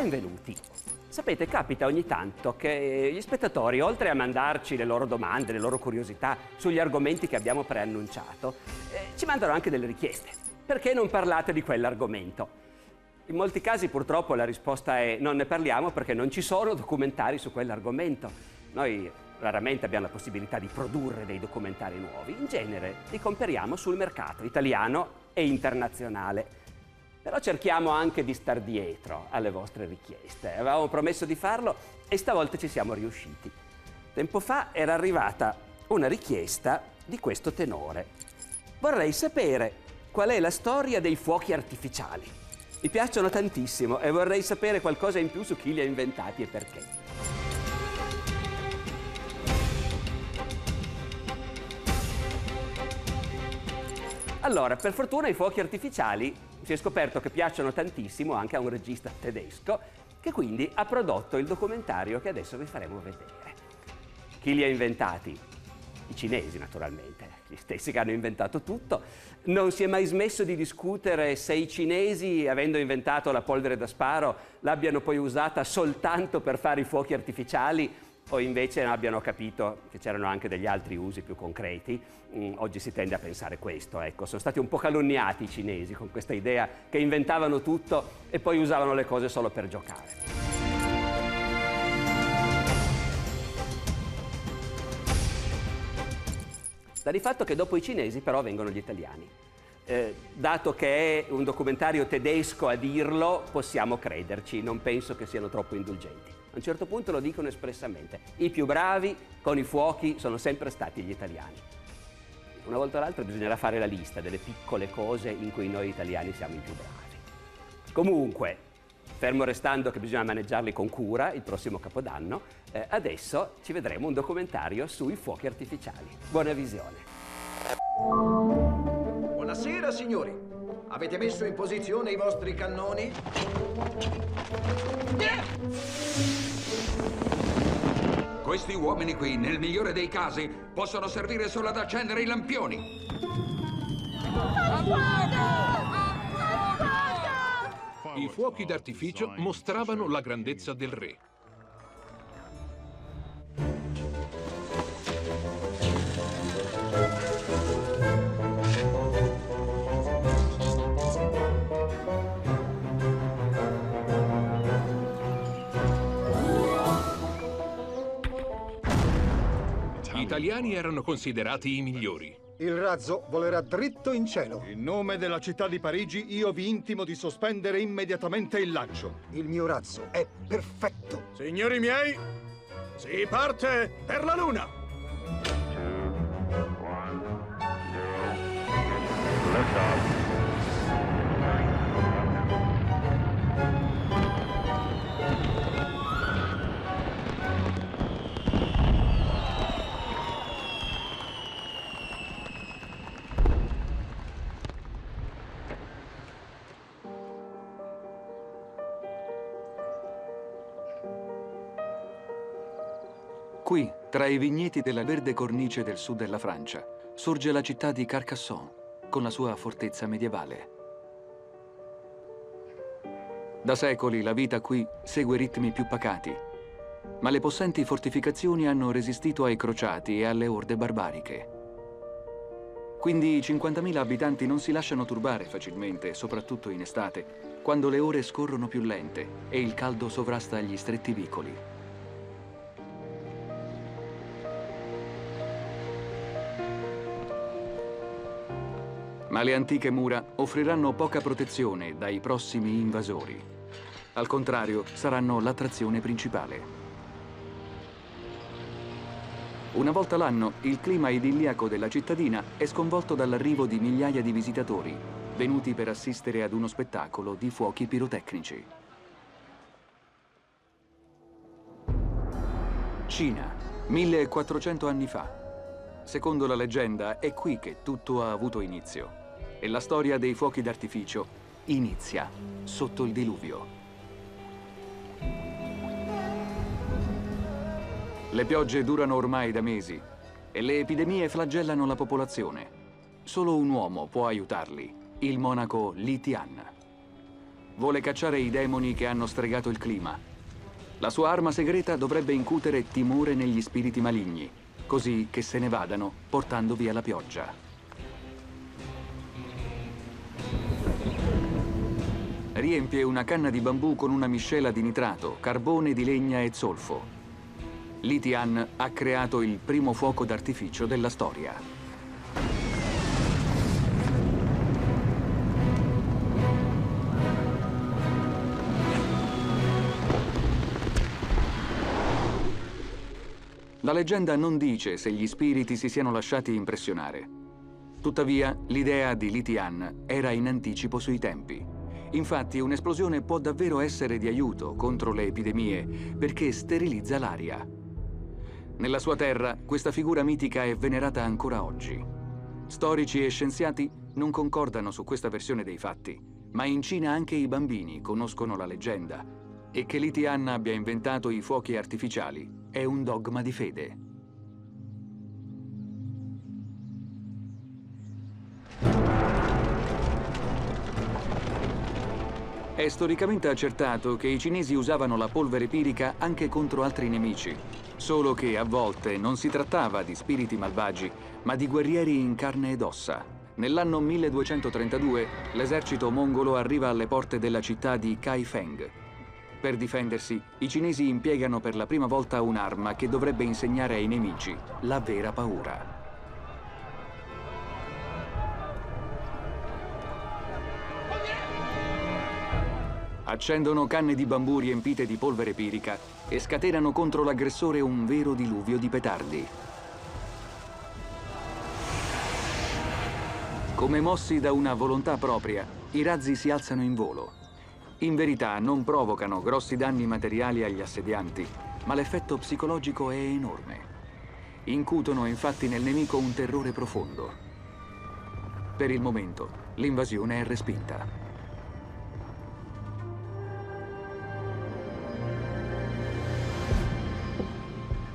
Benvenuti. Sapete, capita ogni tanto che gli spettatori, oltre a mandarci le loro domande, le loro curiosità sugli argomenti che abbiamo preannunciato, ci mandano anche delle richieste. Perché non parlate di quell'argomento? In molti casi purtroppo la risposta è non ne parliamo perché non ci sono documentari su quell'argomento. Noi raramente abbiamo la possibilità di produrre dei documentari nuovi. In genere li comperiamo sul mercato italiano e internazionale. Però cerchiamo anche di star dietro alle vostre richieste. Avevamo promesso di farlo e stavolta ci siamo riusciti. Tempo fa era arrivata una richiesta di questo tenore. Vorrei sapere qual è la storia dei fuochi artificiali. Mi piacciono tantissimo e vorrei sapere qualcosa in più su chi li ha inventati e perché. Allora, per fortuna i fuochi artificiali si è scoperto che piacciono tantissimo anche a un regista tedesco che quindi ha prodotto il documentario che adesso vi faremo vedere. Chi li ha inventati? I cinesi, naturalmente, gli stessi che hanno inventato tutto. Non si è mai smesso di discutere se i cinesi, avendo inventato la polvere da sparo, l'abbiano poi usata soltanto per fare i fuochi artificiali o invece abbiano capito che c'erano anche degli altri usi più concreti. Oggi si tende a pensare questo, ecco. Sono stati un po' calunniati i cinesi con questa idea che inventavano tutto e poi usavano le cose solo per giocare. Sta di fatto che dopo i cinesi però vengono gli italiani. Dato che è un documentario tedesco a dirlo, possiamo crederci, non penso che siano troppo indulgenti. A un certo punto lo dicono espressamente. I più bravi con i fuochi sono sempre stati gli italiani. Una volta o l'altra bisognerà fare la lista delle piccole cose in cui noi italiani siamo i più bravi. Comunque, fermo restando che bisogna maneggiarli con cura il prossimo Capodanno, adesso ci vedremo un documentario sui fuochi artificiali. Buona visione. Buonasera, signori. Avete messo in posizione i vostri cannoni? Questi uomini qui, nel migliore dei casi, possono servire solo ad accendere i lampioni. I fuochi d'artificio mostravano la grandezza del re. Gli italiani erano considerati i migliori. Il razzo volerà dritto in cielo. In nome della città di Parigi, io vi intimo di sospendere immediatamente il lancio. Il mio razzo è perfetto. Signori miei, si parte per la Luna! 2, 1, 0. Lift off. Qui, tra i vigneti della verde cornice del sud della Francia, sorge la città di Carcassonne, con la sua fortezza medievale. Da secoli la vita qui segue ritmi più pacati, ma le possenti fortificazioni hanno resistito ai crociati e alle orde barbariche. Quindi i 50.000 abitanti non si lasciano turbare facilmente, soprattutto in estate, quando le ore scorrono più lente e il caldo sovrasta gli stretti vicoli. Ma le antiche mura offriranno poca protezione dai prossimi invasori. Al contrario, saranno l'attrazione principale. Una volta l'anno, il clima idilliaco della cittadina è sconvolto dall'arrivo di migliaia di visitatori, venuti per assistere ad uno spettacolo di fuochi pirotecnici. Cina, 1400 anni fa. Secondo la leggenda, è qui che tutto ha avuto inizio. E la storia dei fuochi d'artificio inizia sotto il diluvio. Le piogge durano ormai da mesi e le epidemie flagellano la popolazione. Solo un uomo può aiutarli, il monaco Li Tian. vuole cacciare i demoni che hanno stregato il clima. La sua arma segreta dovrebbe incutere timore negli spiriti maligni, così che se ne vadano portando via la pioggia. Riempie una canna di bambù con una miscela di nitrato, carbone di legna e zolfo. Li Tian ha creato il primo fuoco d'artificio della storia. La leggenda non dice se gli spiriti si siano lasciati impressionare. Tuttavia, l'idea di Li Tian era in anticipo sui tempi. Infatti, un'esplosione può davvero essere di aiuto contro le epidemie, perché sterilizza l'aria. Nella sua terra, questa figura mitica è venerata ancora oggi. Storici e scienziati non concordano su questa versione dei fatti, ma in Cina anche i bambini conoscono la leggenda, e che Li Tian abbia inventato i fuochi artificiali è un dogma di fede. È storicamente accertato che i cinesi usavano la polvere pirica anche contro altri nemici, solo che a volte non si trattava di spiriti malvagi, ma di guerrieri in carne ed ossa. Nell'anno 1232 l'esercito mongolo arriva alle porte della città di Kaifeng. Per difendersi, i cinesi impiegano per la prima volta un'arma che dovrebbe insegnare ai nemici la vera paura. Accendono canne di bambù riempite di polvere pirica e scatenano contro l'aggressore un vero diluvio di petardi. Come mossi da una volontà propria, i razzi si alzano in volo. In verità non provocano grossi danni materiali agli assedianti, ma l'effetto psicologico è enorme. Incutono infatti nel nemico un terrore profondo. Per il momento, l'invasione è respinta.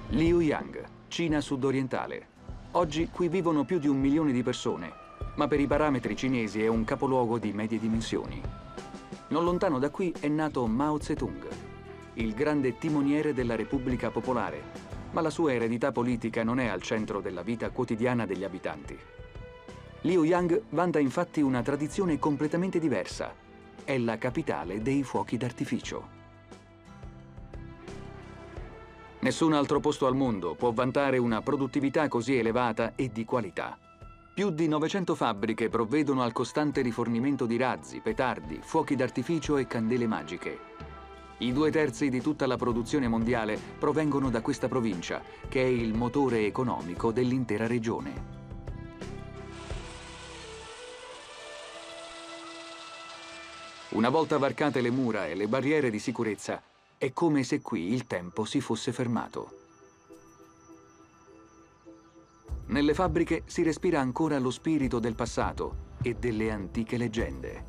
Liuyang, Cina sudorientale. Oggi qui vivono più di 1 milione di persone, ma per i parametri cinesi è un capoluogo di medie dimensioni. Non lontano da qui è nato Mao Zedong, il grande timoniere della Repubblica Popolare, ma la sua eredità politica non è al centro della vita quotidiana degli abitanti. Liuyang vanta infatti una tradizione completamente diversa. È la capitale dei fuochi d'artificio. Nessun altro posto al mondo può vantare una produttività così elevata e di qualità. Più di 900 fabbriche provvedono al costante rifornimento di razzi, petardi, fuochi d'artificio e candele magiche. I 2/3 di tutta la produzione mondiale provengono da questa provincia, che è il motore economico dell'intera regione. Una volta varcate le mura e le barriere di sicurezza, è come se qui il tempo si fosse fermato. Nelle fabbriche si respira ancora lo spirito del passato e delle antiche leggende.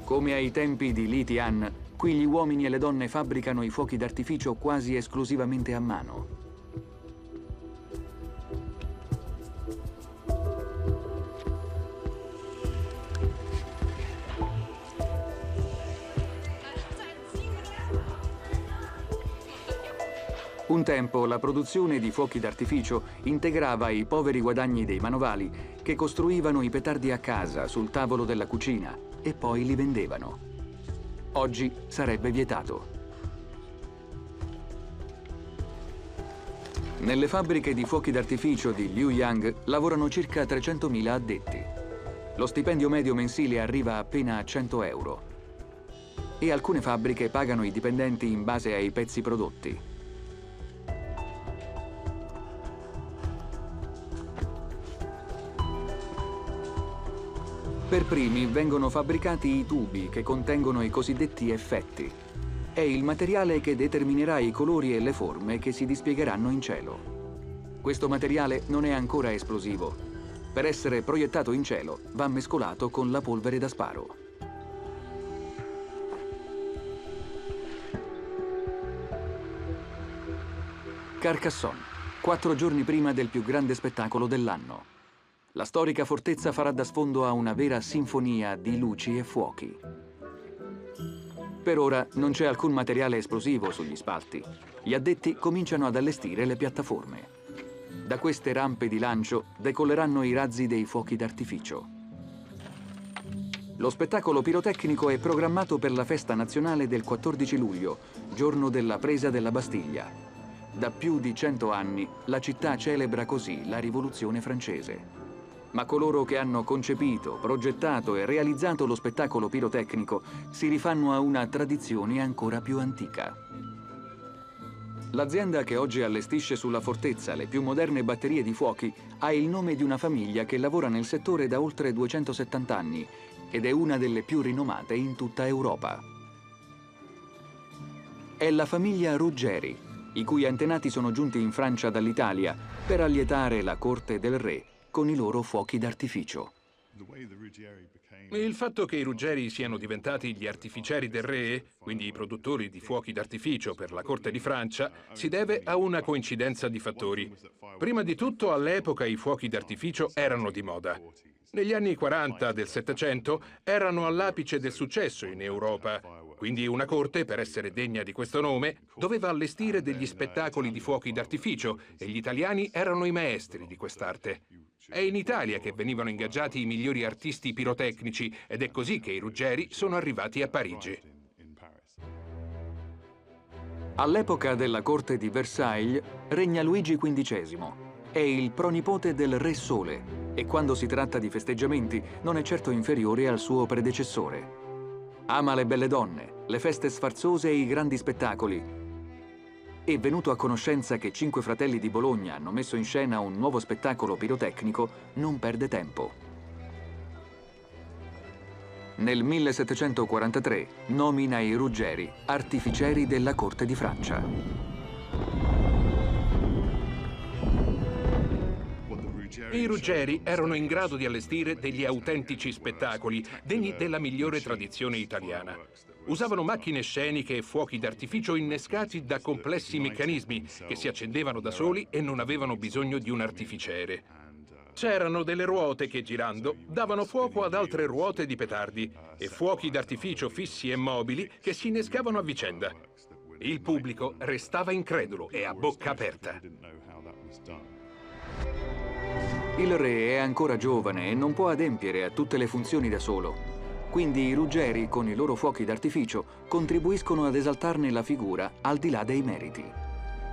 Come ai tempi di Li Tian, qui gli uomini e le donne fabbricano i fuochi d'artificio quasi esclusivamente a mano. Un tempo la produzione di fuochi d'artificio integrava i poveri guadagni dei manovali che costruivano i petardi a casa sul tavolo della cucina e poi li vendevano. Oggi sarebbe vietato. Nelle fabbriche di fuochi d'artificio di Liuyang lavorano circa 300.000 addetti. Lo stipendio medio mensile arriva appena a 100 euro. E alcune fabbriche pagano i dipendenti in base ai pezzi prodotti. Per primi vengono fabbricati i tubi che contengono i cosiddetti effetti. È il materiale che determinerà i colori e le forme che si dispiegheranno in cielo. Questo materiale non è ancora esplosivo. Per essere proiettato in cielo va mescolato con la polvere da sparo. Carcassonne, 4 giorni prima del più grande spettacolo dell'anno. La storica fortezza farà da sfondo a una vera sinfonia di luci e fuochi. Per ora non c'è alcun materiale esplosivo sugli spalti. Gli addetti cominciano ad allestire le piattaforme. Da queste rampe di lancio decolleranno i razzi dei fuochi d'artificio. Lo spettacolo pirotecnico è programmato per la festa nazionale del 14 luglio, giorno della presa della Bastiglia. Da più di 100 anni la città celebra così la Rivoluzione francese. Ma coloro che hanno concepito, progettato e realizzato lo spettacolo pirotecnico si rifanno a una tradizione ancora più antica. L'azienda che oggi allestisce sulla fortezza le più moderne batterie di fuochi ha il nome di una famiglia che lavora nel settore da oltre 270 anni ed è una delle più rinomate in tutta Europa. È la famiglia Ruggeri, i cui antenati sono giunti in Francia dall'Italia per allietare la corte del re con i loro fuochi d'artificio. Il fatto che i Ruggeri siano diventati gli artificieri del re, quindi i produttori di fuochi d'artificio per la corte di Francia, si deve a una coincidenza di fattori. Prima di tutto, all'epoca i fuochi d'artificio erano di moda. Negli anni 40 del Settecento erano all'apice del successo in Europa. Quindi una corte, per essere degna di questo nome, doveva allestire degli spettacoli di fuochi d'artificio e gli italiani erano i maestri di quest'arte. È in Italia che venivano ingaggiati i migliori artisti pirotecnici ed è così che i Ruggeri sono arrivati a Parigi. All'epoca della corte di Versailles regna Luigi XV. È il pronipote del Re Sole e quando si tratta di festeggiamenti non è certo inferiore al suo predecessore. Ama le belle donne, le feste sfarzose e i grandi spettacoli. E venuto a conoscenza che 5 fratelli di Bologna hanno messo in scena un nuovo spettacolo pirotecnico, non perde tempo. Nel 1743 nomina i Ruggeri artificieri della corte di Francia. I Ruggeri erano in grado di allestire degli autentici spettacoli, degni della migliore tradizione italiana. Usavano macchine sceniche e fuochi d'artificio innescati da complessi meccanismi che si accendevano da soli e non avevano bisogno di un artificiere. C'erano delle ruote che, girando, davano fuoco ad altre ruote di petardi e fuochi d'artificio fissi e mobili che si innescavano a vicenda. Il pubblico restava incredulo e a bocca aperta. Il re è ancora giovane e non può adempiere a tutte le funzioni da solo. Quindi i Ruggeri, con i loro fuochi d'artificio, contribuiscono ad esaltarne la figura al di là dei meriti.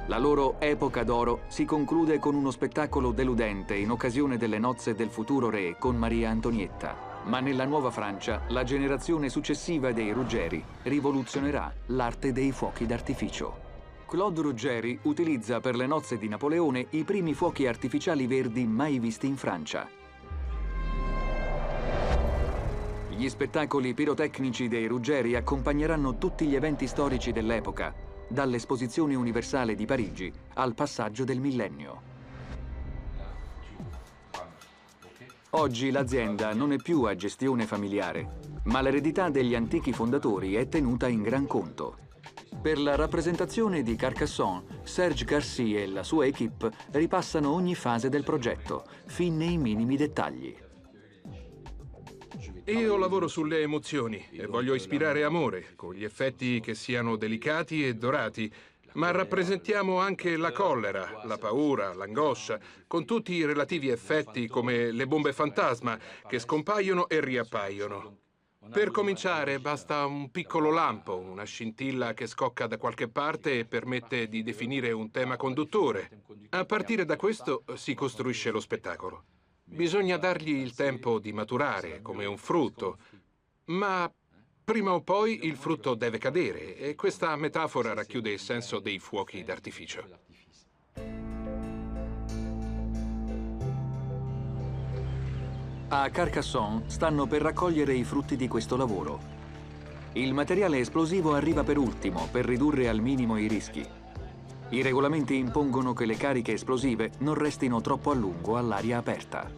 La loro epoca d'oro si conclude con uno spettacolo deludente in occasione delle nozze del futuro re con Maria Antonietta. Ma nella nuova Francia, la generazione successiva dei Ruggeri rivoluzionerà l'arte dei fuochi d'artificio. Claude Ruggeri utilizza per le nozze di Napoleone i primi fuochi artificiali verdi mai visti in Francia. Gli spettacoli pirotecnici dei Ruggeri accompagneranno tutti gli eventi storici dell'epoca, dall'Esposizione Universale di Parigi al passaggio del millennio. Oggi l'azienda non è più a gestione familiare, ma l'eredità degli antichi fondatori è tenuta in gran conto. Per la rappresentazione di Carcassonne, Serge Garcia e la sua equipe ripassano ogni fase del progetto, fin nei minimi dettagli. Io lavoro sulle emozioni e voglio ispirare amore, con gli effetti che siano delicati e dorati, ma rappresentiamo anche la collera, la paura, l'angoscia, con tutti i relativi effetti come le bombe fantasma che scompaiono e riappaiono. Per cominciare basta un piccolo lampo, una scintilla che scocca da qualche parte e permette di definire un tema conduttore. A partire da questo si costruisce lo spettacolo. Bisogna dargli il tempo di maturare, come un frutto, ma prima o poi il frutto deve cadere e questa metafora racchiude il senso dei fuochi d'artificio. A Carcassonne stanno per raccogliere i frutti di questo lavoro. Il materiale esplosivo arriva per ultimo per ridurre al minimo i rischi. I regolamenti impongono che le cariche esplosive non restino troppo a lungo all'aria aperta.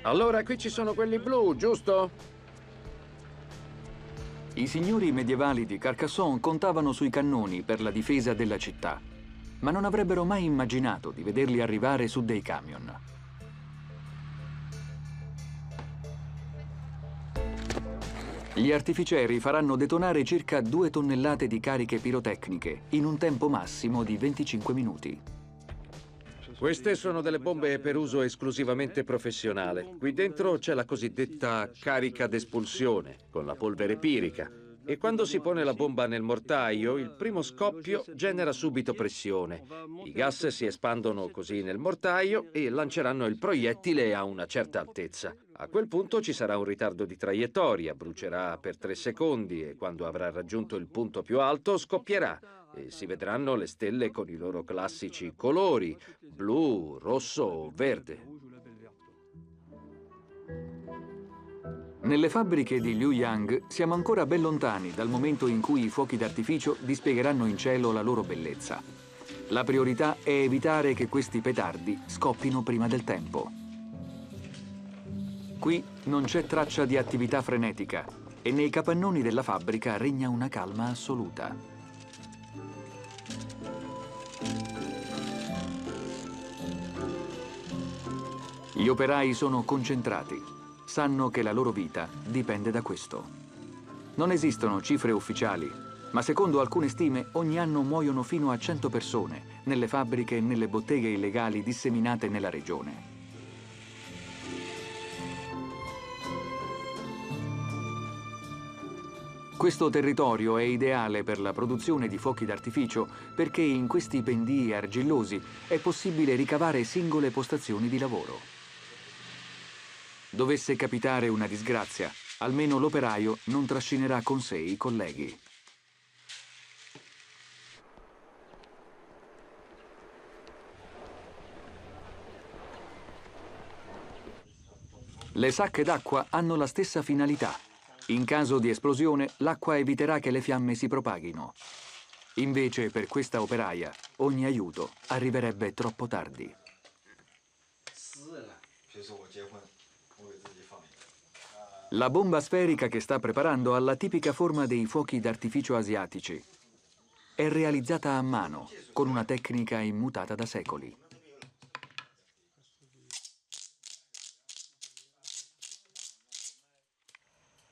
Allora qui ci sono quelli blu, giusto? I signori medievali di Carcassonne contavano sui cannoni per la difesa della città. ma non avrebbero mai immaginato di vederli arrivare su dei camion. Gli artificieri faranno detonare circa 2 tonnellate di cariche pirotecniche in un tempo massimo di 25 minuti. Queste sono delle bombe per uso esclusivamente professionale. Qui dentro c'è la cosiddetta carica d'espulsione, con la polvere pirica. E quando si pone la bomba nel mortaio, il primo scoppio genera subito pressione. I gas si espandono così nel mortaio e lanceranno il proiettile a una certa altezza. A quel punto ci sarà un ritardo di traiettoria, brucerà per 3 secondi e quando avrà raggiunto il punto più alto scoppierà e si vedranno le stelle con i loro classici colori, blu, rosso o verde. Nelle fabbriche di Luoyang siamo ancora ben lontani dal momento in cui i fuochi d'artificio dispiegheranno in cielo la loro bellezza. La priorità è evitare che questi petardi scoppino prima del tempo. Qui non c'è traccia di attività frenetica e nei capannoni della fabbrica regna una calma assoluta. Gli operai sono concentrati. Sanno che la loro vita dipende da questo. Non esistono cifre ufficiali, ma secondo alcune stime ogni anno muoiono fino a 100 persone nelle fabbriche e nelle botteghe illegali disseminate nella regione. Questo territorio è ideale per la produzione di fuochi d'artificio perché in questi pendii argillosi è possibile ricavare singole postazioni di lavoro. Dovesse capitare una disgrazia, almeno l'operaio non trascinerà con sé i colleghi. Le sacche d'acqua hanno la stessa finalità. In caso di esplosione, l'acqua eviterà che le fiamme si propaghino. Invece, per questa operaia, ogni aiuto arriverebbe troppo tardi. La bomba sferica che sta preparando ha la tipica forma dei fuochi d'artificio asiatici. È realizzata a mano, con una tecnica immutata da secoli.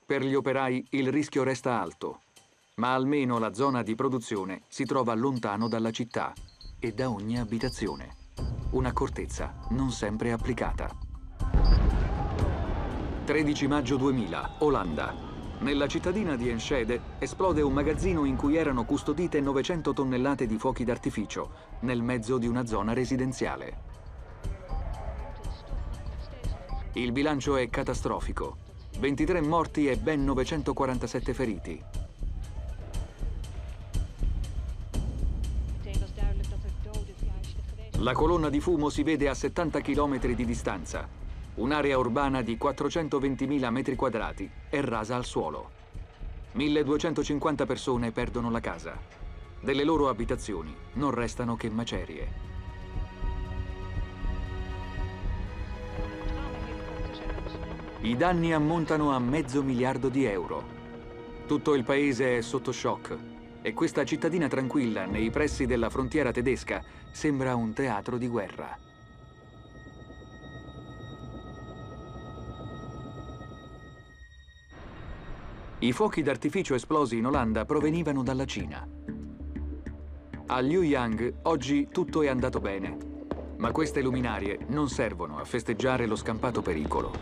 Per gli operai il rischio resta alto, ma almeno la zona di produzione si trova lontano dalla città e da ogni abitazione. Un'accortezza non sempre applicata. 13 maggio 2000, Olanda. Nella cittadina di Enschede esplode un magazzino in cui erano custodite 900 tonnellate di fuochi d'artificio, nel mezzo di una zona residenziale. Il bilancio è catastrofico. 23 morti e ben 947 feriti. La colonna di fumo si vede a 70 km di distanza. Un'area urbana di 420.000 metri quadrati è rasa al suolo. 1250 persone perdono la casa. Delle loro abitazioni non restano che macerie. I danni ammontano a $500 miliardi. Tutto il paese è sotto shock e questa cittadina tranquilla nei pressi della frontiera tedesca sembra un teatro di guerra. I fuochi d'artificio esplosi in Olanda provenivano dalla Cina. A Luoyang oggi tutto è andato bene, ma queste luminarie non servono a festeggiare lo scampato pericolo.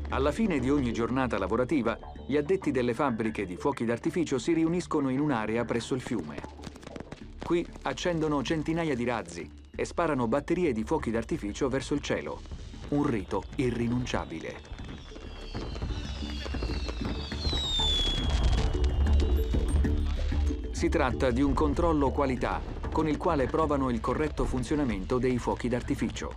Alla fine di ogni giornata lavorativa, gli addetti delle fabbriche di fuochi d'artificio si riuniscono in un'area presso il fiume. Qui accendono centinaia di razzi e sparano batterie di fuochi d'artificio verso il cielo. Un rito irrinunciabile. Si tratta di un controllo qualità con il quale provano il corretto funzionamento dei fuochi d'artificio.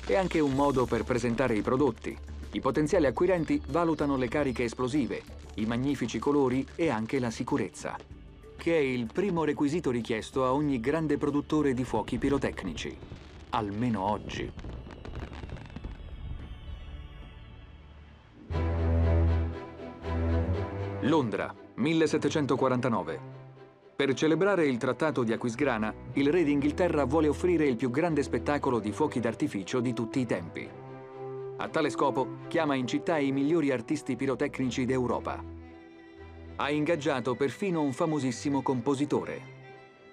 È anche un modo per presentare i prodotti. I potenziali acquirenti valutano le cariche esplosive, i magnifici colori e anche la sicurezza, che è il primo requisito richiesto a ogni grande produttore di fuochi pirotecnici, almeno oggi. Londra, 1749. Per celebrare il Trattato di Aquisgrana, il re d'Inghilterra vuole offrire il più grande spettacolo di fuochi d'artificio di tutti i tempi. A tale scopo chiama in città i migliori artisti pirotecnici d'Europa. Ha ingaggiato perfino un famosissimo compositore.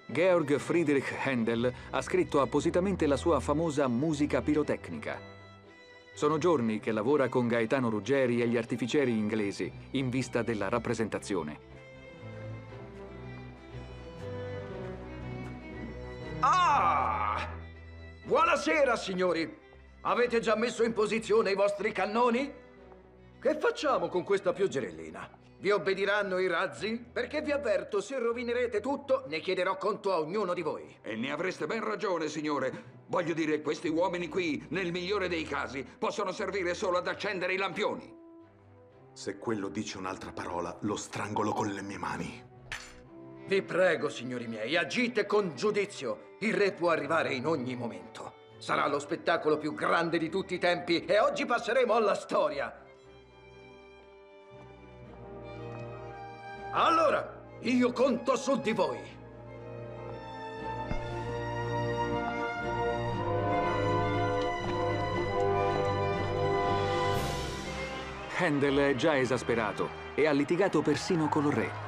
Georg Friedrich Händel ha scritto appositamente la sua famosa musica pirotecnica. Sono giorni che lavora con Gaetano Ruggeri e gli artificieri inglesi in vista della rappresentazione. Ah! Buonasera, signori! Avete già messo in posizione i vostri cannoni? Che facciamo con questa pioggerellina? Vi obbediranno i razzi? Perché vi avverto, se rovinerete tutto, ne chiederò conto a ognuno di voi. E ne avreste ben ragione, signore. Voglio dire, questi uomini qui, nel migliore dei casi, possono servire solo ad accendere i lampioni. Se quello dice un'altra parola, lo strangolo con le mie mani. Vi prego, signori miei, agite con giudizio. Il re può arrivare in ogni momento. Sarà lo spettacolo più grande di tutti i tempi e oggi passeremo alla storia. Allora, io conto su di voi. Händel è già esasperato e ha litigato persino col re.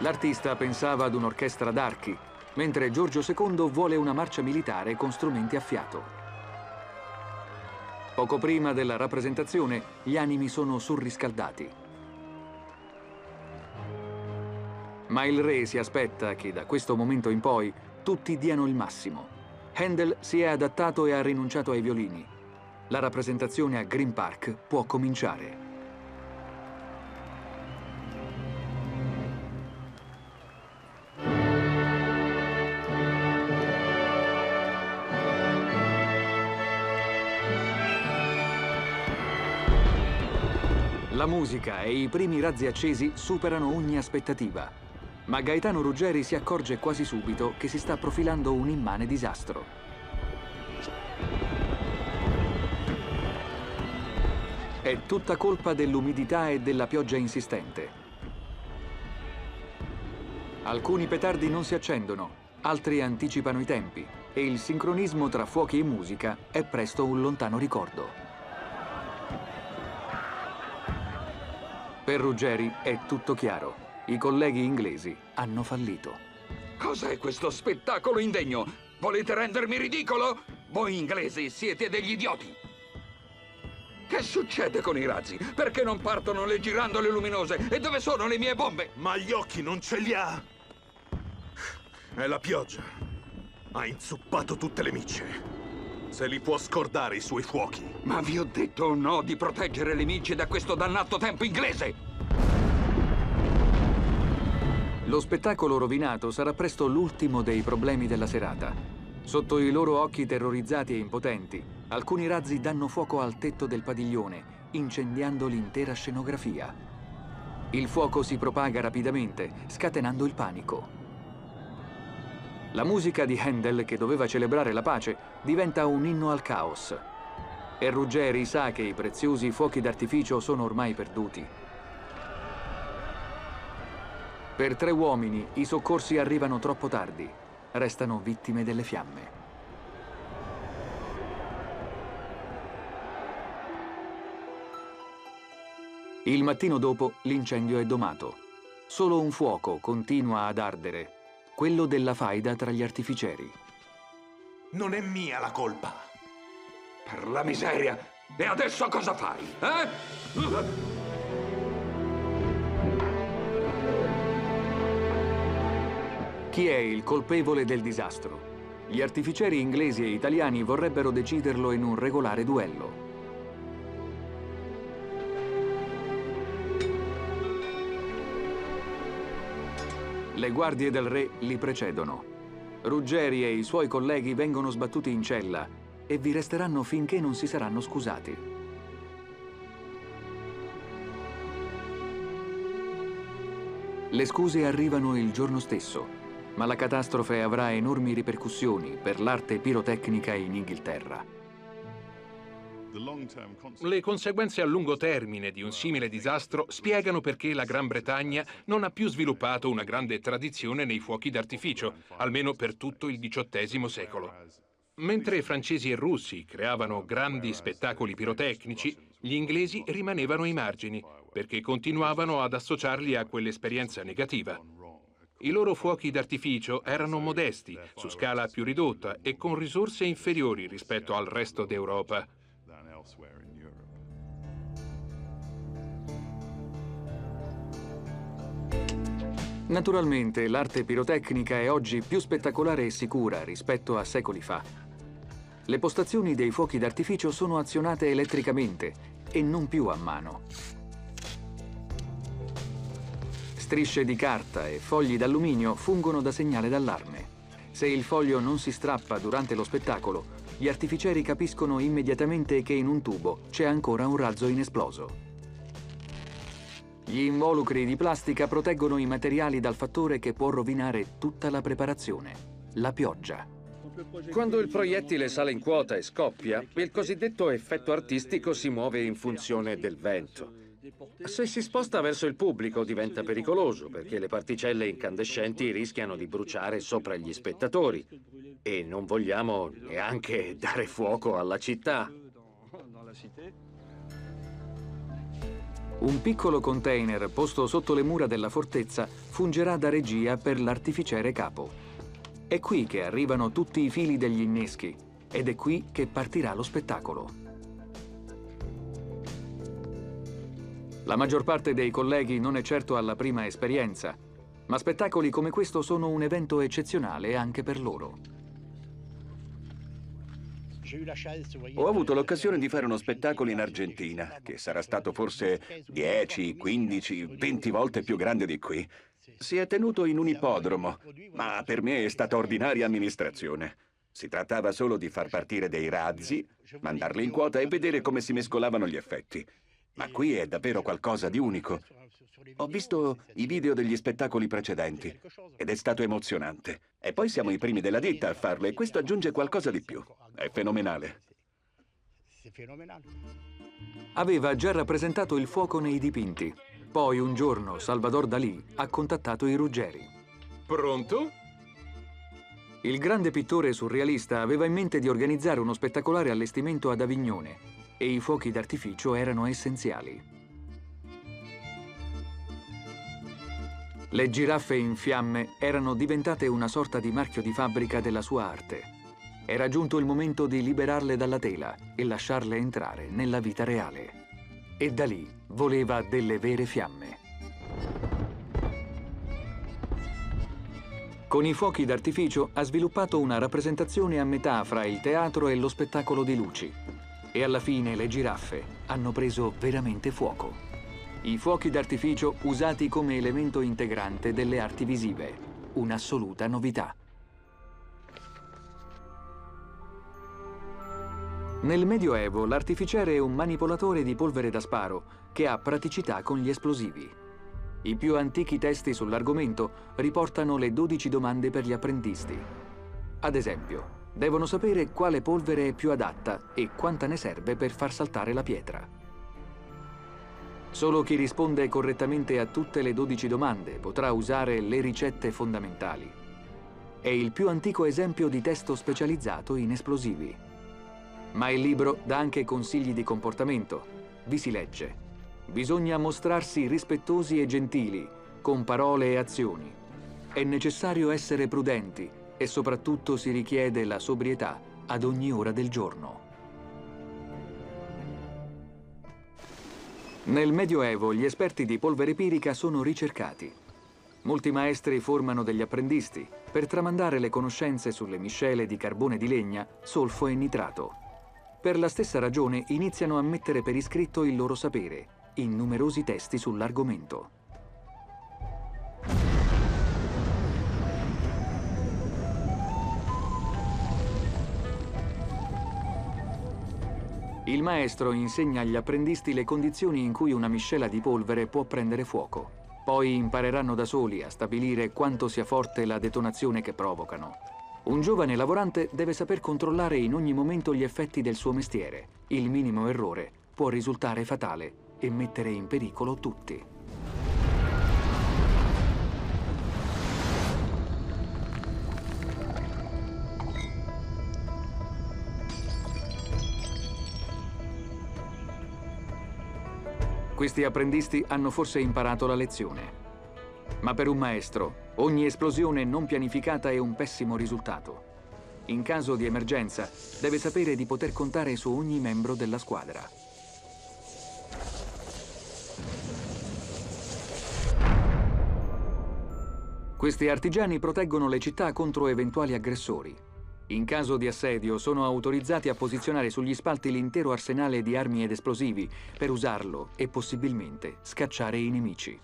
L'artista pensava ad un'orchestra d'archi, mentre Giorgio II vuole una marcia militare con strumenti a fiato. Poco prima della rappresentazione, gli animi sono surriscaldati. Ma il re si aspetta che da questo momento in poi tutti diano il massimo. Händel si è adattato e ha rinunciato ai violini. La rappresentazione a Green Park può cominciare. La musica e i primi razzi accesi superano ogni aspettativa, ma Gaetano Ruggeri si accorge quasi subito che si sta profilando un immane disastro. È tutta colpa dell'umidità e della pioggia insistente. Alcuni petardi non si accendono, altri anticipano i tempi e il sincronismo tra fuochi e musica è presto un lontano ricordo. Per Ruggeri è tutto chiaro. I colleghi inglesi hanno fallito. Cos'è questo spettacolo indegno? Volete rendermi ridicolo? Voi inglesi siete degli idioti! Che succede con i razzi? Perché non partono le girandole luminose? E dove sono le mie bombe? Ma gli occhi non ce li ha! È la pioggia. Ha inzuppato tutte le micce. Se li può scordare i suoi fuochi. Ma vi ho detto no di proteggere le micce da questo dannato tempo inglese! Lo spettacolo rovinato sarà presto l'ultimo dei problemi della serata. Sotto i loro occhi terrorizzati e impotenti, alcuni razzi danno fuoco al tetto del padiglione, incendiando l'intera scenografia. Il fuoco si propaga rapidamente, scatenando il panico. La musica di Händel, che doveva celebrare la pace, diventa un inno al caos. E Ruggeri sa che i preziosi fuochi d'artificio sono ormai perduti. Per 3 uomini i soccorsi arrivano troppo tardi. Restano vittime delle fiamme. Il mattino dopo l'incendio è domato. Solo un fuoco continua ad ardere. Quello della faida tra gli artificieri. Non è mia la colpa. Per la miseria! E adesso cosa fai, eh? Chi è il colpevole del disastro? Gli artificieri inglesi e italiani vorrebbero deciderlo in un regolare duello. Le guardie del re li precedono. Ruggeri e i suoi colleghi vengono sbattuti in cella e vi resteranno finché non si saranno scusati. Le scuse arrivano il giorno stesso, ma la catastrofe avrà enormi ripercussioni per l'arte pirotecnica in Inghilterra. Le conseguenze a lungo termine di un simile disastro spiegano perché la Gran Bretagna non ha più sviluppato una grande tradizione nei fuochi d'artificio, almeno per tutto il XVIII secolo. Mentre francesi e russi creavano grandi spettacoli pirotecnici, gli inglesi rimanevano ai margini, perché continuavano ad associarli a quell'esperienza negativa. I loro fuochi d'artificio erano modesti, su scala più ridotta e con risorse inferiori rispetto al resto d'Europa. Naturalmente, l'arte pirotecnica è oggi più spettacolare e sicura rispetto a secoli fa. Le postazioni dei fuochi d'artificio sono azionate elettricamente e non più a mano. Strisce di carta e fogli d'alluminio fungono da segnale d'allarme. Se il foglio non si strappa durante lo spettacolo, gli artificieri capiscono immediatamente che in un tubo c'è ancora un razzo inesploso. Gli involucri di plastica proteggono i materiali dal fattore che può rovinare tutta la preparazione, la pioggia. Quando il proiettile sale in quota e scoppia, il cosiddetto effetto artistico si muove in funzione del vento. Se si sposta verso il pubblico diventa pericoloso perché le particelle incandescenti rischiano di bruciare sopra gli spettatori e non vogliamo neanche dare fuoco alla città. Un piccolo container posto sotto le mura della fortezza fungerà da regia per l'artificiere capo. È qui che arrivano tutti i fili degli inneschi ed è qui che partirà lo spettacolo. La maggior parte dei colleghi non è certo alla prima esperienza, ma spettacoli come questo sono un evento eccezionale anche per loro. Ho avuto l'occasione di fare uno spettacolo in Argentina, che sarà stato forse 10, 15, 20 volte più grande di qui. Si è tenuto in un ippodromo, ma per me è stata ordinaria amministrazione. Si trattava solo di far partire dei razzi, mandarli in quota e vedere come si mescolavano gli effetti. Ma qui è davvero qualcosa di unico. Ho visto i video degli spettacoli precedenti ed è stato emozionante. E poi siamo i primi della ditta a farlo e questo aggiunge qualcosa di più. È fenomenale. Aveva già rappresentato il fuoco nei dipinti. Poi un giorno Salvador Dalí ha contattato i Ruggeri. Pronto? Il grande pittore surrealista aveva in mente di organizzare uno spettacolare allestimento ad Avignone e i fuochi d'artificio erano essenziali. Le giraffe in fiamme erano diventate una sorta di marchio di fabbrica della sua arte. Era giunto il momento di liberarle dalla tela e lasciarle entrare nella vita reale. E Dalí voleva delle vere fiamme. Con i fuochi d'artificio ha sviluppato una rappresentazione a metà fra il teatro e lo spettacolo di luci. E alla fine le giraffe hanno preso veramente fuoco. I fuochi d'artificio usati come elemento integrante delle arti visive. Un'assoluta novità. Nel Medioevo l'artificiere è un manipolatore di polvere da sparo che ha praticità con gli esplosivi. I più antichi testi sull'argomento riportano le 12 domande per gli apprendisti. Ad esempio, devono sapere quale polvere è più adatta e quanta ne serve per far saltare la pietra. Solo chi risponde correttamente a tutte le 12 domande potrà usare le ricette fondamentali. È il più antico esempio di testo specializzato in esplosivi. Ma il libro dà anche consigli di comportamento. Vi si legge: bisogna mostrarsi rispettosi e gentili, con parole e azioni. È necessario essere prudenti e soprattutto si richiede la sobrietà ad ogni ora del giorno. Nel Medioevo gli esperti di polvere pirica sono ricercati. Molti maestri formano degli apprendisti per tramandare le conoscenze sulle miscele di carbone di legna, solfo e nitrato. Per la stessa ragione iniziano a mettere per iscritto il loro sapere in numerosi testi sull'argomento. Il maestro insegna agli apprendisti le condizioni in cui una miscela di polvere può prendere fuoco. Poi impareranno da soli a stabilire quanto sia forte la detonazione che provocano. Un giovane lavorante deve saper controllare in ogni momento gli effetti del suo mestiere. Il minimo errore può risultare fatale e mettere in pericolo tutti. Questi apprendisti hanno forse imparato la lezione. Ma per un maestro, ogni esplosione non pianificata è un pessimo risultato. In caso di emergenza, deve sapere di poter contare su ogni membro della squadra. Questi artigiani proteggono le città contro eventuali aggressori. In caso di assedio, sono autorizzati a posizionare sugli spalti l'intero arsenale di armi ed esplosivi per usarlo e possibilmente scacciare i nemici.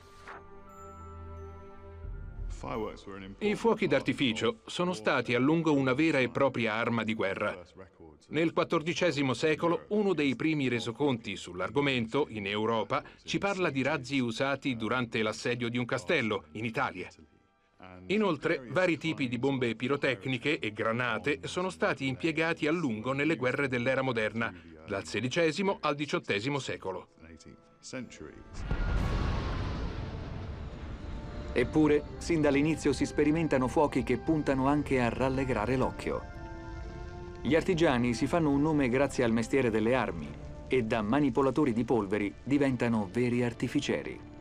I fuochi d'artificio sono stati a lungo una vera e propria arma di guerra. Nel XIV secolo, uno dei primi resoconti sull'argomento, in Europa, ci parla di razzi usati durante l'assedio di un castello, in Italia. Inoltre, vari tipi di bombe pirotecniche e granate sono stati impiegati a lungo nelle guerre dell'era moderna, dal XVI al XVIII secolo. Eppure, sin dall'inizio si sperimentano fuochi che puntano anche a rallegrare l'occhio. Gli artigiani si fanno un nome grazie al mestiere delle armi e da manipolatori di polveri diventano veri artificieri.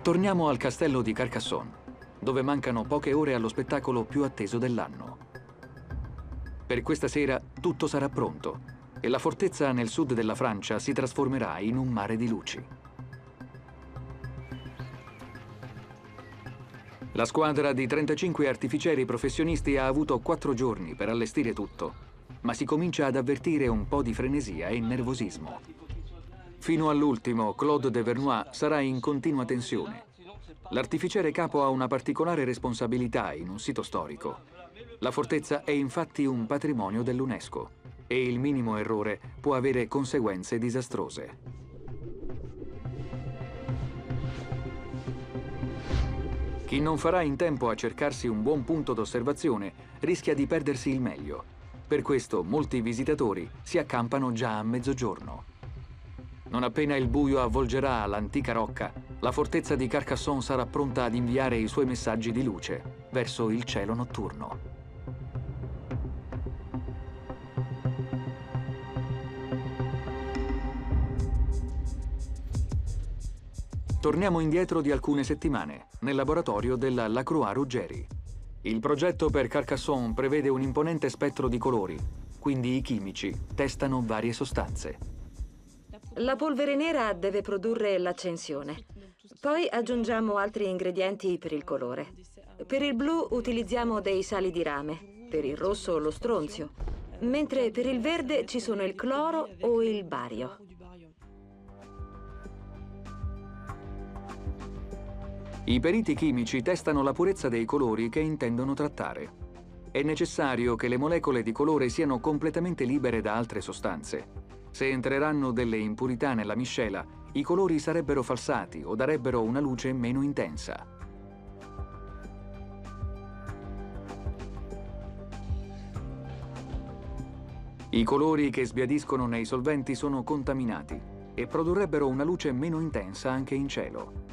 Torniamo al castello di Carcassonne, dove mancano poche ore allo spettacolo più atteso dell'anno. Per questa sera tutto sarà pronto e la fortezza nel sud della Francia si trasformerà in un mare di luci. La squadra di 35 artificieri professionisti ha avuto 4 giorni per allestire tutto, ma si comincia ad avvertire un po' di frenesia e nervosismo. Fino all'ultimo, Claude de Vernois sarà in continua tensione. L'artificiere capo ha una particolare responsabilità in un sito storico. La fortezza è infatti un patrimonio dell'UNESCO e il minimo errore può avere conseguenze disastrose. Chi non farà in tempo a cercarsi un buon punto d'osservazione rischia di perdersi il meglio. Per questo molti visitatori si accampano già a mezzogiorno. Non appena il buio avvolgerà l'antica rocca, la fortezza di Carcassonne sarà pronta ad inviare i suoi messaggi di luce verso il cielo notturno. Torniamo indietro di alcune settimane, nel laboratorio della Lacroix-Ruggeri. Il progetto per Carcassonne prevede un imponente spettro di colori, quindi i chimici testano varie sostanze. La polvere nera deve produrre l'accensione. Poi aggiungiamo altri ingredienti per il colore. Per il blu utilizziamo dei sali di rame, per il rosso lo stronzio, mentre per il verde ci sono il cloro o il bario. I periti chimici testano la purezza dei colori che intendono trattare. È necessario che le molecole di colore siano completamente libere da altre sostanze. Se entreranno delle impurità nella miscela, i colori sarebbero falsati o darebbero una luce meno intensa. I colori che sbiadiscono nei solventi sono contaminati e produrrebbero una luce meno intensa anche in cielo.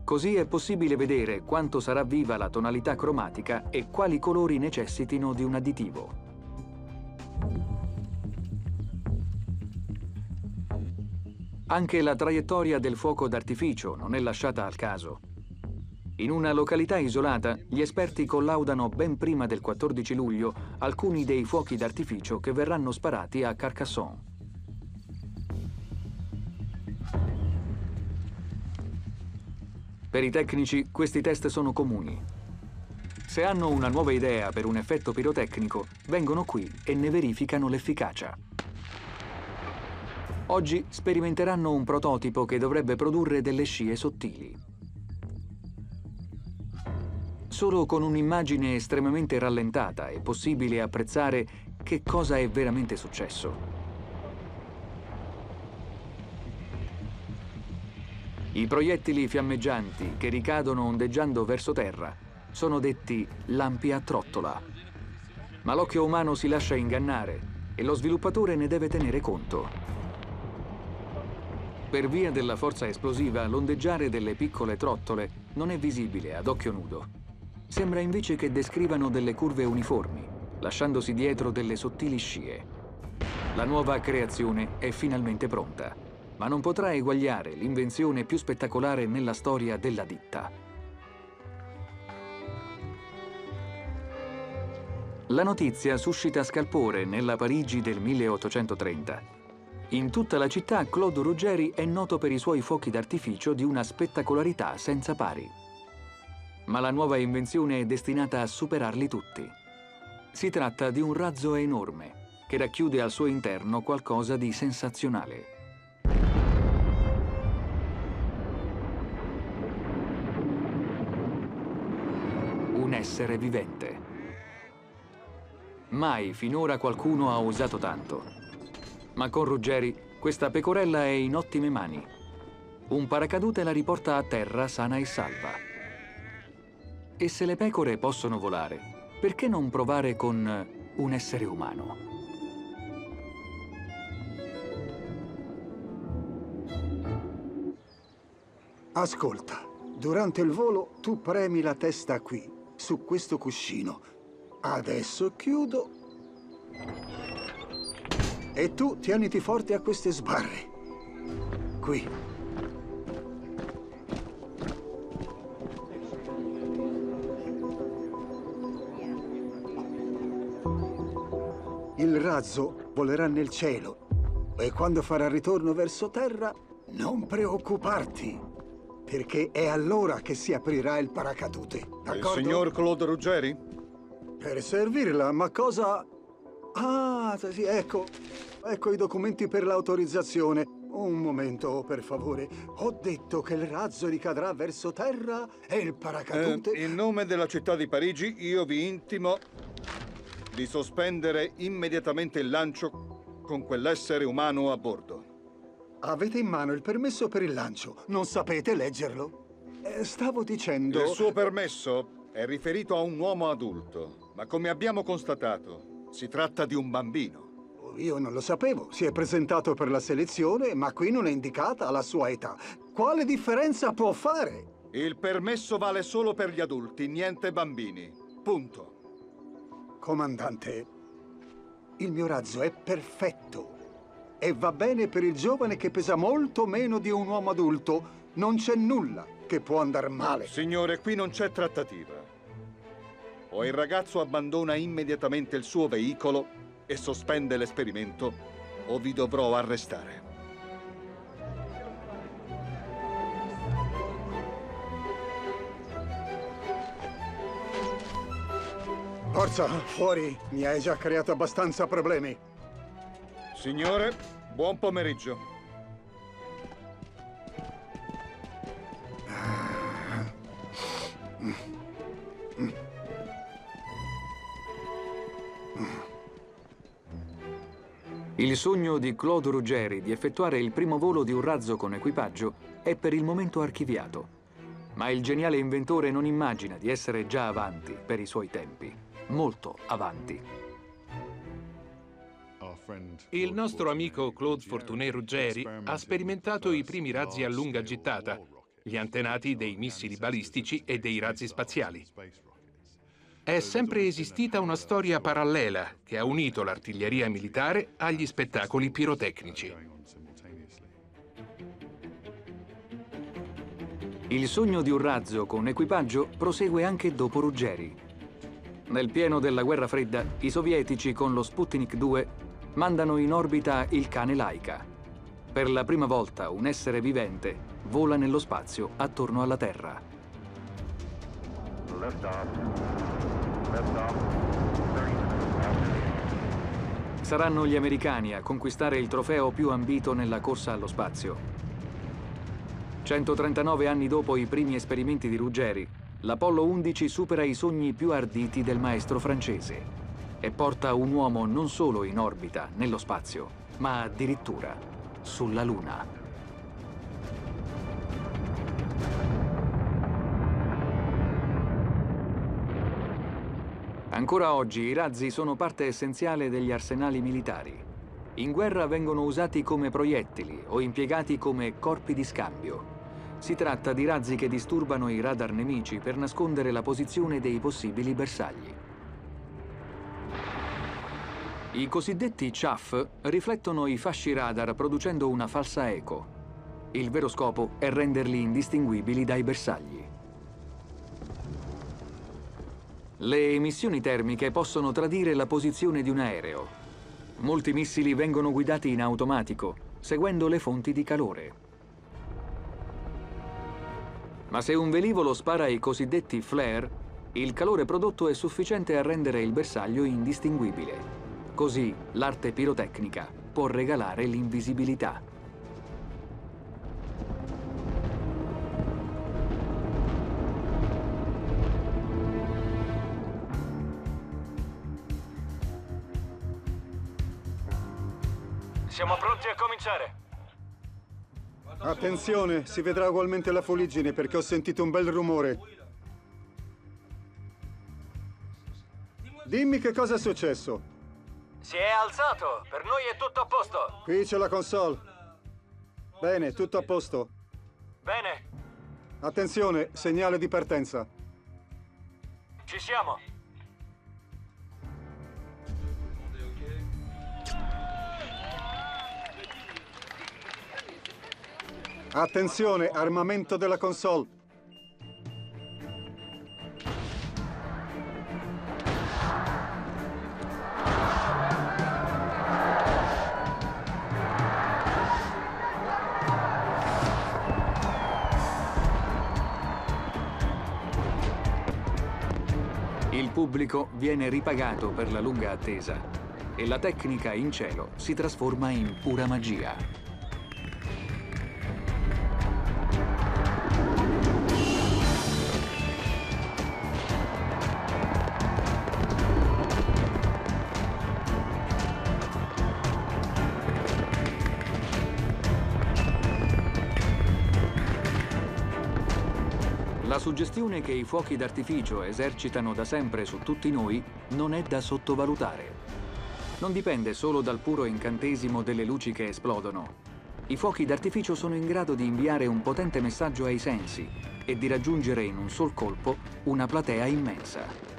Così è possibile vedere quanto sarà viva la tonalità cromatica e quali colori necessitino di un additivo. Anche la traiettoria del fuoco d'artificio non è lasciata al caso. In una località isolata, gli esperti collaudano ben prima del 14 luglio alcuni dei fuochi d'artificio che verranno sparati a Carcassonne. Per i tecnici questi test sono comuni. Se hanno una nuova idea per un effetto pirotecnico, vengono qui e ne verificano l'efficacia. Oggi sperimenteranno un prototipo che dovrebbe produrre delle scie sottili. Solo con un'immagine estremamente rallentata è possibile apprezzare che cosa è veramente successo. I proiettili fiammeggianti che ricadono ondeggiando verso terra sono detti lampi a trottola. Ma l'occhio umano si lascia ingannare e lo sviluppatore ne deve tenere conto. Per via della forza esplosiva, l'ondeggiare delle piccole trottole non è visibile ad occhio nudo. Sembra invece che descrivano delle curve uniformi, lasciandosi dietro delle sottili scie. La nuova creazione è finalmente pronta, ma non potrà eguagliare l'invenzione più spettacolare nella storia della ditta. La notizia suscita scalpore nella Parigi del 1830. In tutta la città Claude Ruggeri è noto per i suoi fuochi d'artificio di una spettacolarità senza pari. Ma la nuova invenzione è destinata a superarli tutti. Si tratta di un razzo enorme che racchiude al suo interno qualcosa di sensazionale. Un essere vivente. Mai finora qualcuno ha osato tanto. Ma con Ruggeri questa pecorella è in ottime mani. Un paracadute la riporta a terra sana e salva. E se le pecore possono volare, perché non provare con un essere umano? Ascolta, durante il volo tu premi la testa qui, su questo cuscino. Adesso chiudo. E tu tieniti forte a queste sbarre. Qui. Il razzo volerà nel cielo e quando farà ritorno verso terra, non preoccuparti. Perché è allora che si aprirà il paracadute, d'accordo? Il signor Claude Ruggeri? Per servirla, ma cosa... Ah, sì, ecco. Ecco i documenti per l'autorizzazione. Un momento, per favore. Ho detto che il razzo ricadrà verso terra e il paracadute... In nome della città di Parigi, io vi intimo di sospendere immediatamente il lancio con quell'essere umano a bordo. Avete in mano il permesso per il lancio. Non sapete leggerlo? Stavo dicendo... Il suo permesso è riferito a un uomo adulto, ma come abbiamo constatato, si tratta di un bambino. Io non lo sapevo. Si è presentato per la selezione, ma qui non è indicata la sua età. Quale differenza può fare? Il permesso vale solo per gli adulti, niente bambini. Punto. Comandante, il mio razzo è perfetto. E va bene per il giovane che pesa molto meno di un uomo adulto. Non c'è nulla che può andare male. Signore, qui non c'è trattativa. O il ragazzo abbandona immediatamente il suo veicolo e sospende l'esperimento, o vi dovrò arrestare. Forza, fuori. Mi hai già creato abbastanza problemi. Signore, buon pomeriggio. Il sogno di Claude Ruggeri di effettuare il primo volo di un razzo con equipaggio è per il momento archiviato. Ma il geniale inventore non immagina di essere già avanti per i suoi tempi. Molto avanti. Il nostro amico Claude Fortuné Ruggeri ha sperimentato i primi razzi a lunga gittata, gli antenati dei missili balistici e dei razzi spaziali. È sempre esistita una storia parallela che ha unito l'artiglieria militare agli spettacoli pirotecnici. Il sogno di un razzo con equipaggio prosegue anche dopo Ruggeri. Nel pieno della guerra fredda, i sovietici con lo Sputnik 2 mandano in orbita il cane Laika. Per la prima volta un essere vivente vola nello spazio attorno alla Terra. Saranno gli americani a conquistare il trofeo più ambito nella corsa allo spazio. 139 anni dopo i primi esperimenti di Ruggeri, l'Apollo 11 supera i sogni più arditi del maestro francese e porta un uomo non solo in orbita nello spazio, ma addirittura sulla Luna. Ancora oggi i razzi sono parte essenziale degli arsenali militari. In guerra vengono usati come proiettili o impiegati come corpi di scambio. Si tratta di razzi che disturbano i radar nemici per nascondere la posizione dei possibili bersagli. I cosiddetti chaff riflettono i fasci radar producendo una falsa eco. Il vero scopo è renderli indistinguibili dai bersagli. Le emissioni termiche possono tradire la posizione di un aereo. Molti missili vengono guidati in automatico, seguendo le fonti di calore. Ma se un velivolo spara i cosiddetti flare, il calore prodotto è sufficiente a rendere il bersaglio indistinguibile. Così l'arte pirotecnica può regalare l'invisibilità. Siamo pronti a cominciare. Attenzione, si vedrà ugualmente la fuliggine perché ho sentito un bel rumore. Dimmi che cosa è successo. Si è alzato, per noi è tutto a posto. Qui c'è la console. Bene, tutto a posto. Bene, Attenzione, segnale di partenza. ci siamo. Attenzione, armamento della console. Il pubblico viene ripagato per la lunga attesa e la tecnica in cielo si trasforma in pura magia. La suggestione che i fuochi d'artificio esercitano da sempre su tutti noi non è da sottovalutare. Non dipende solo dal puro incantesimo delle luci che esplodono. I fuochi d'artificio sono in grado di inviare un potente messaggio ai sensi e di raggiungere in un sol colpo una platea immensa.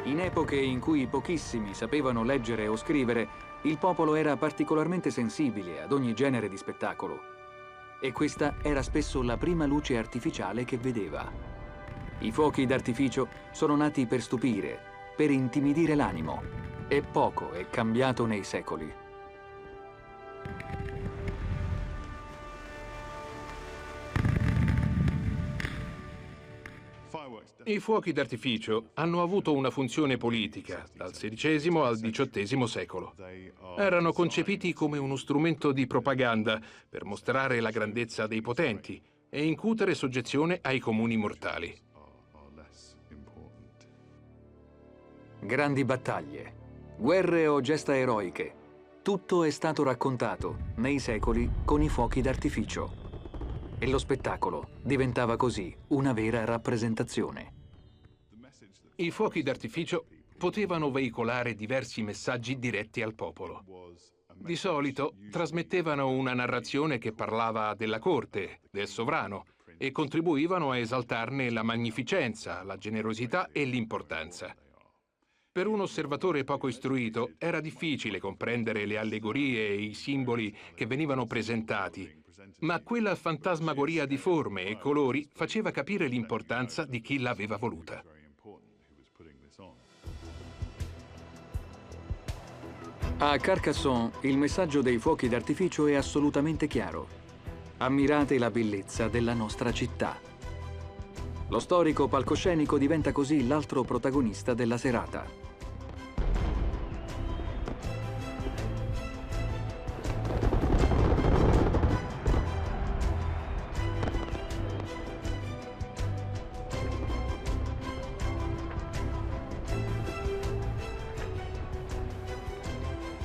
In epoche in cui pochissimi sapevano leggere o scrivere, il popolo era particolarmente sensibile ad ogni genere di spettacolo. E questa era spesso la prima luce artificiale che vedeva. I fuochi d'artificio sono nati per stupire, per intimidire l'animo, e poco è cambiato nei secoli. I fuochi d'artificio hanno avuto una funzione politica dal XVI al XVIII secolo. Erano concepiti come uno strumento di propaganda per mostrare la grandezza dei potenti e incutere soggezione ai comuni mortali. Grandi battaglie, guerre o gesta eroiche, tutto è stato raccontato nei secoli con i fuochi d'artificio. E lo spettacolo diventava così una vera rappresentazione. I fuochi d'artificio potevano veicolare diversi messaggi diretti al popolo. Di solito trasmettevano una narrazione che parlava della corte, del sovrano, e contribuivano a esaltarne la magnificenza, la generosità e l'importanza. Per un osservatore poco istruito era difficile comprendere le allegorie e i simboli che venivano presentati, ma quella fantasmagoria di forme e colori faceva capire l'importanza di chi l'aveva voluta. A Carcassonne il messaggio dei fuochi d'artificio è assolutamente chiaro. Ammirate la bellezza della nostra città. Lo storico palcoscenico diventa così l'altro protagonista della serata.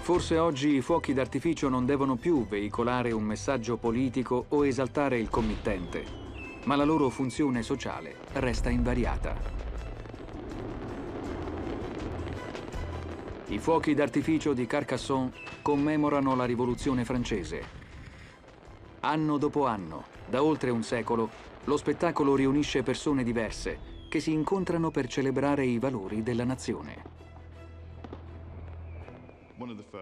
Forse oggi i fuochi d'artificio non devono più veicolare un messaggio politico o esaltare il committente, ma la loro funzione sociale resta invariata. I fuochi d'artificio di Carcassonne commemorano la Rivoluzione francese. Anno dopo anno, da oltre un secolo, lo spettacolo riunisce persone diverse che si incontrano per celebrare i valori della nazione.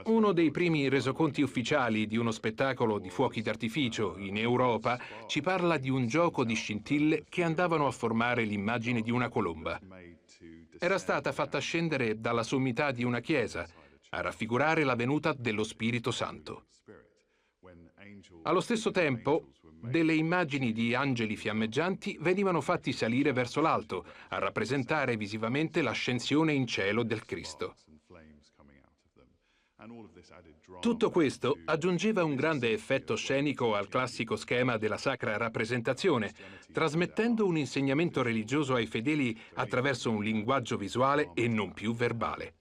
Uno dei primi resoconti ufficiali di uno spettacolo di fuochi d'artificio in Europa ci parla di un gioco di scintille che andavano a formare l'immagine di una colomba. Era stata fatta scendere dalla sommità di una chiesa a raffigurare la venuta dello Spirito Santo. Allo stesso tempo, delle immagini di angeli fiammeggianti venivano fatti salire verso l'alto a rappresentare visivamente l'ascensione in cielo del Cristo. Tutto questo aggiungeva un grande effetto scenico al classico schema della sacra rappresentazione, trasmettendo un insegnamento religioso ai fedeli attraverso un linguaggio visuale e non più verbale.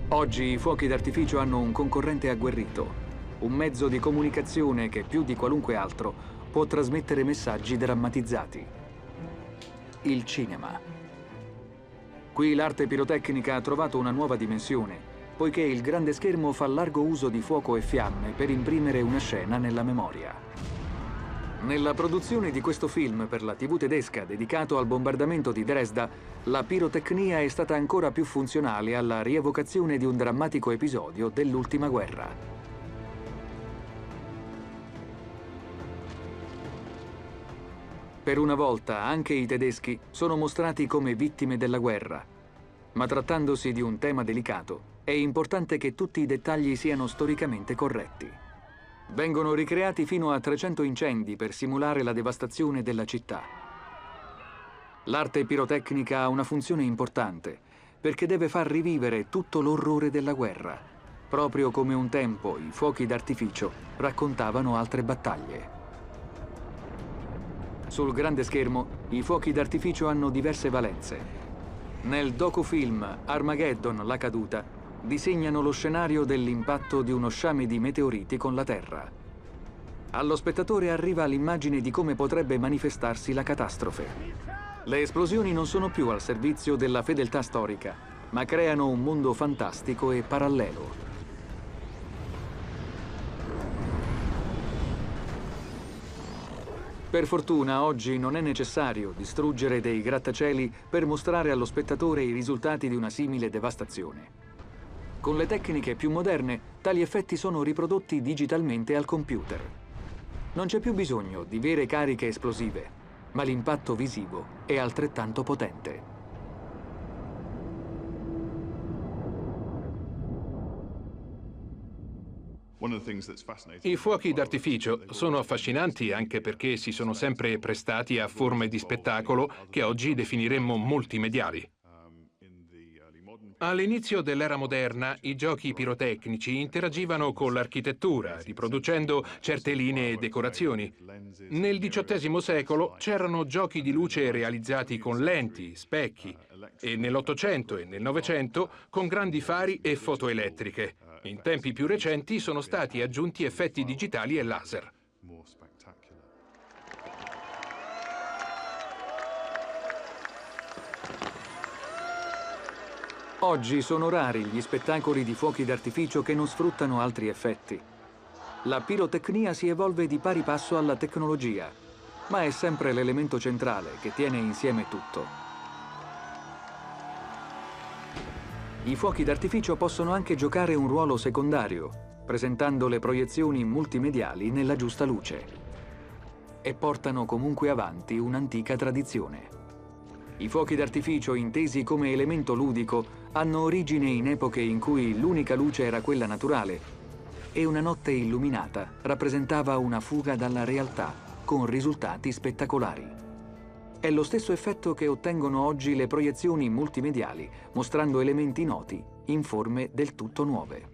Oggi i fuochi d'artificio hanno un concorrente agguerrito, un mezzo di comunicazione che più di qualunque altro può trasmettere messaggi drammatizzati. Il cinema. Qui l'arte pirotecnica ha trovato una nuova dimensione, poiché il grande schermo fa largo uso di fuoco e fiamme per imprimere una scena nella memoria. Nella produzione di questo film per la TV tedesca dedicato al bombardamento di Dresda, la pirotecnia è stata ancora più funzionale alla rievocazione di un drammatico episodio dell'ultima guerra. Per una volta anche i tedeschi sono mostrati come vittime della guerra, ma trattandosi di un tema delicato, è importante che tutti i dettagli siano storicamente corretti. Vengono ricreati fino a 300 incendi per simulare la devastazione della città. L'arte pirotecnica ha una funzione importante, perché deve far rivivere tutto l'orrore della guerra, proprio come un tempo i fuochi d'artificio raccontavano altre battaglie. Sul grande schermo, i fuochi d'artificio hanno diverse valenze. Nel docufilm Armageddon, la caduta, disegnano lo scenario dell'impatto di uno sciame di meteoriti con la Terra. Allo spettatore arriva l'immagine di come potrebbe manifestarsi la catastrofe. Le esplosioni non sono più al servizio della fedeltà storica, ma creano un mondo fantastico e parallelo. Per fortuna, oggi non è necessario distruggere dei grattacieli per mostrare allo spettatore i risultati di una simile devastazione. Con le tecniche più moderne, tali effetti sono riprodotti digitalmente al computer. Non c'è più bisogno di vere cariche esplosive, ma l'impatto visivo è altrettanto potente. I fuochi d'artificio sono affascinanti anche perché si sono sempre prestati a forme di spettacolo che oggi definiremmo multimediali. All'inizio dell'era moderna, i giochi pirotecnici interagivano con l'architettura, riproducendo certe linee e decorazioni. Nel XVIII secolo c'erano giochi di luce realizzati con lenti, specchi, e nell'Ottocento e nel Novecento con grandi fari e fotoelettriche. In tempi più recenti sono stati aggiunti effetti digitali e laser. Oggi sono rari gli spettacoli di fuochi d'artificio che non sfruttano altri effetti. La pirotecnia si evolve di pari passo alla tecnologia, ma è sempre l'elemento centrale che tiene insieme tutto. I fuochi d'artificio possono anche giocare un ruolo secondario, presentando le proiezioni multimediali nella giusta luce. E portano comunque avanti un'antica tradizione. I fuochi d'artificio, intesi come elemento ludico, hanno origine in epoche in cui l'unica luce era quella naturale e una notte illuminata rappresentava una fuga dalla realtà con risultati spettacolari. È lo stesso effetto che ottengono oggi le proiezioni multimediali, mostrando elementi noti in forme del tutto nuove.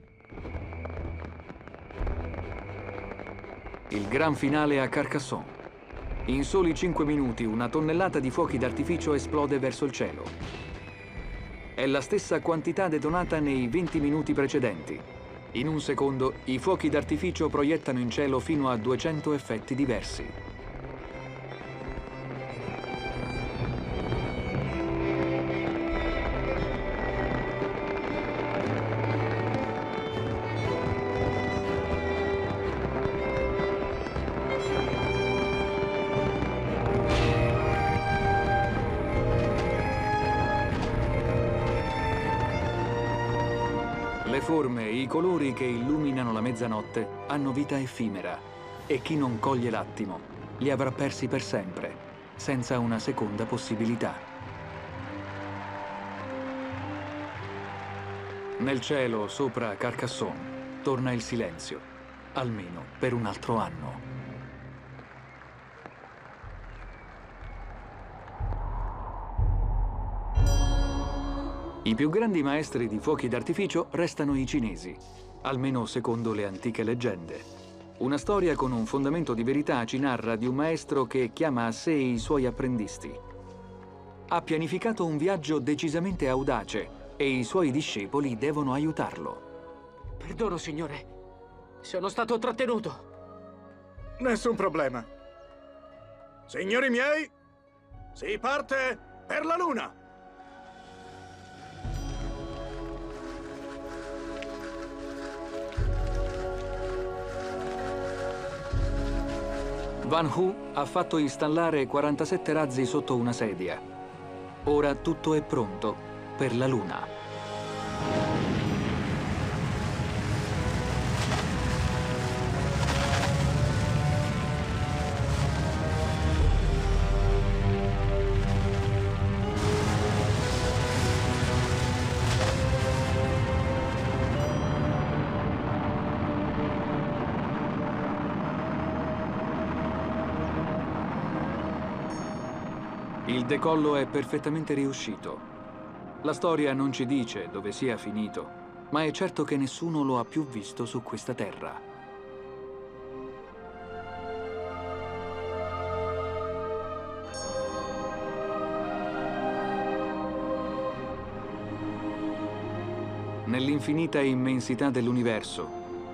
Il gran finale a Carcassonne. In soli 5 minuti una tonnellata di fuochi d'artificio esplode verso il cielo. È la stessa quantità detonata nei 20 minuti precedenti. In un secondo i fuochi d'artificio proiettano in cielo fino a 200 effetti diversi. Le forme e i colori che illuminano la mezzanotte hanno vita effimera e chi non coglie l'attimo li avrà persi per sempre, senza una seconda possibilità. Nel cielo, sopra Carcassonne, torna il silenzio, almeno per un altro anno. I più grandi maestri di fuochi d'artificio restano i cinesi, almeno secondo le antiche leggende. Una storia con un fondamento di verità ci narra di un maestro che chiama a sé i suoi apprendisti. Ha pianificato un viaggio decisamente audace e i suoi discepoli devono aiutarlo. Perdono, signore. Sono stato trattenuto. Nessun problema. Signori miei, si parte per la Luna! Van Hu ha fatto installare 47 razzi sotto una sedia. Ora tutto è pronto per la Luna. Il decollo è perfettamente riuscito. La storia non ci dice dove sia finito, ma è certo che nessuno lo ha più visto su questa terra. Nell'infinita immensità dell'universo,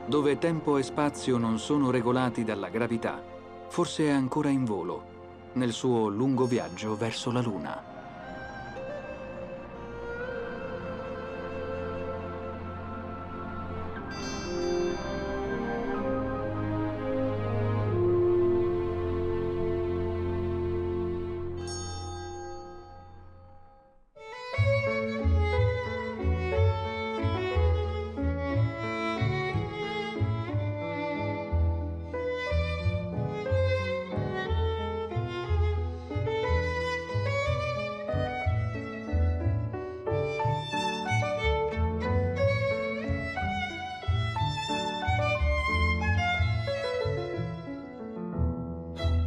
dove tempo e spazio non sono regolati dalla gravità, forse è ancora in volo, nel suo lungo viaggio verso la Luna.